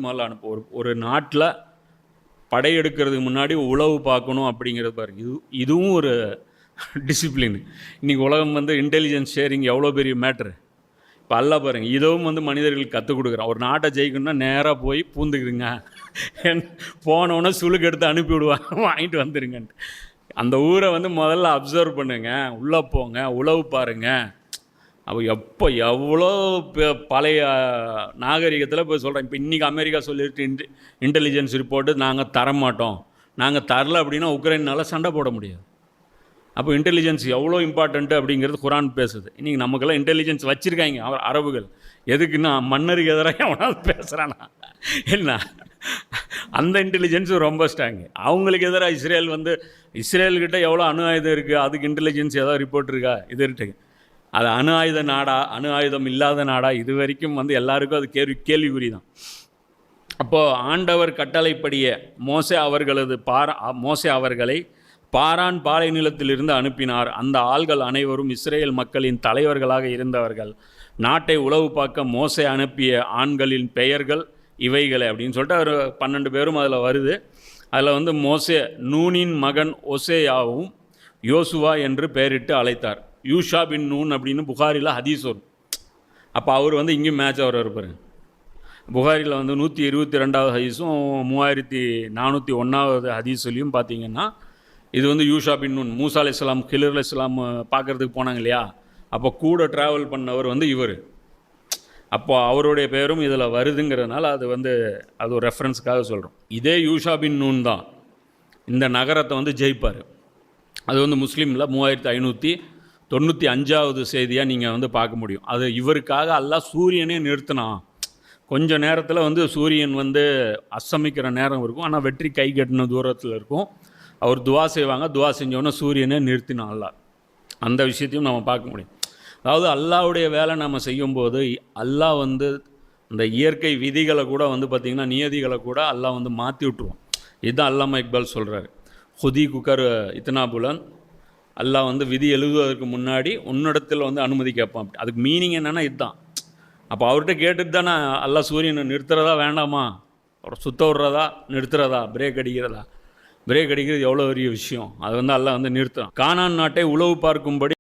முதல்ல அனுப்பு ஒரு நாட்டில் படையெடுக்கிறதுக்கு முன்னாடி உளவு பார்க்கணும் அப்படிங்கிறது பாருங்க. இதுவும் ஒரு டிசிப்ளின். இன்றைக்கி உலகம் இன்டெலிஜென்ஸ் ஷேரிங் எவ்வளோ பெரிய மேட்ரு. இப்போ எல்லாம் பாருங்கள், இதுவும் மனிதர்களுக்கு கற்றுக் கொடுக்குறான். ஒரு நாட்டை ஜெயிக்கணும்னா நேராக போய் பூந்துக்குதுங்க, போனோன்னே சுழுக்கு எடுத்து அனுப்பி விடுவாங்க, வாங்கிட்டு வந்துடுங்கன்ட்டு. அந்த ஊரை முதல்ல அப்சர்வ் பண்ணுங்க, உள்ளே போங்க, உளவு பாருங்கள். அப்போ எவ்வளோ பழைய நாகரிகத்தில் இப்போ சொல்கிறேன். இப்போ இன்றைக்கி அமெரிக்கா சொல்லிட்டு இன்டெலிஜென்ஸ் ரிப்போர்ட்டு நாங்கள் தரமாட்டோம், நாங்கள் தரல அப்படின்னா உக்ரைனால் சண்டை போட முடியாது. அப்போ இன்டெலிஜென்ஸ் எவ்வளோ இம்பார்ட்டண்ட்டு அப்படிங்கிறது குரான் பேசுது. இன்றைக்கி நமக்கெல்லாம் இன்டெலிஜென்ஸ் வச்சுருக்காங்க அரபுகள். எதுக்குன்னா மன்னருக்கு எதிராக எவனாவது பேசுகிறானா என்ன, அந்த இன்டெலிஜென்ஸு ரொம்ப ஸ்ட்ராங்கு. அவங்களுக்கு எதிராக இஸ்ரேல்கிட்ட எவ்வளோ அணு ஆயுதம் இருக்குது, அதுக்கு இன்டெலிஜென்ஸ் ஏதாவது ரிப்போர்ட் இருக்கா? இது இருக்கு. அது அணு ஆயுத நாடா, அணு ஆயுதம் இல்லாத நாடா, இது வரைக்கும் எல்லாருக்கும் அது கேள்விக்குறி தான். அப்போது ஆண்டவர் கட்டளைப்படிய மோசே அவர்களை பாரான் பாலை நிலத்திலிருந்து அனுப்பினார். அந்த ஆள்கள் அனைவரும் இஸ்ரேல் மக்களின் தலைவர்களாக இருந்தவர்கள். நாட்டை உளவு பார்க்க மோசே அனுப்பிய ஆண்களின் பெயர்கள் இவைகளை அப்படின்னு சொல்லிட்டு ஒரு 12 பேரும் அதில் வருது. அதில் மோசே நூனின் மகன் ஒசேயாவும் யோசுவா என்று பெயரிட்டு அழைத்தார். யூஷா பின் நூன் அப்படின்னு புகாரில் ஹதீஸ் வரும். அப்போ அவர் இங்கேயும் மேட்ச் அவர் இருப்பார். புகாரில் 122வது ஹதீஸும் 3401வது ஹதீஸ்லையும் பார்த்தீங்கன்னா இது யூஷா பின் நூன். மூசா அலைஹிஸ்ஸலாம் கிலிர் அலைஹிஸ்ஸலாம் பார்க்குறதுக்கு போனாங்க இல்லையா, அப்போ கூட ட்ராவல் பண்ணவர் இவர். அப்போ அவருடைய பேரும் இதில் வருதுங்கிறதுனால அது ஒரு ரெஃபரன்ஸுக்காக சொல்கிறோம். இதே யூஷா பின் நூன் தான் இந்த நகரத்தை ஜெயிப்பார். அது முஸ்லீமில் 3595வது செய்தியாக நீங்கள் பார்க்க முடியும். அது இவருக்காக அல்லாஹ் சூரியனே நிறுத்தினான். கொஞ்சம் நேரத்தில் சூரியன் அஸ்தமிக்கிற நேரம் இருக்கும், ஆனால் வெற்றி கை கட்டின தூரத்தில் இருக்கும். அவர் துவா செய்வாங்க, துவா செஞ்சோன்னே சூரியனே நிறுத்தினான் அல்லாஹ். அந்த விஷயத்தையும் நம்ம பார்க்க முடியும். அதாவது அல்லாஹ்வுடைய வேலை நம்ம செய்யும்போது அல்லாஹ் இந்த இயற்கை விதிகளை கூட பார்த்திங்கன்னா நியதிகளை கூட அல்லாஹ் மாற்றி விட்டுருவோம். இதுதான் அல்லாமா இக்பால் சொல்கிறாரு. ஹுதி குக்கர் இத்தனா புலன், அல்லாஹ் விதி எழுதுவதற்கு முன்னாடி உன்னிடத்தில் அனுமதி கேட்பான். அதுக்கு மீனிங் என்னென்னா இதுதான். அப்போ அவர்கிட்ட கேட்டுட்டு தானே அல்லாஹ் சூரியனை நிறுத்துறதா வேண்டாமா, அவரை சுத்த விட்றதா நிறுத்துறதா, பிரேக் அடிக்கிறது எவ்வளோ பெரிய விஷயம். அது அல்லாஹ் நிறுத்துறான். கானான் நாட்டை உளவு பார்க்கும்படி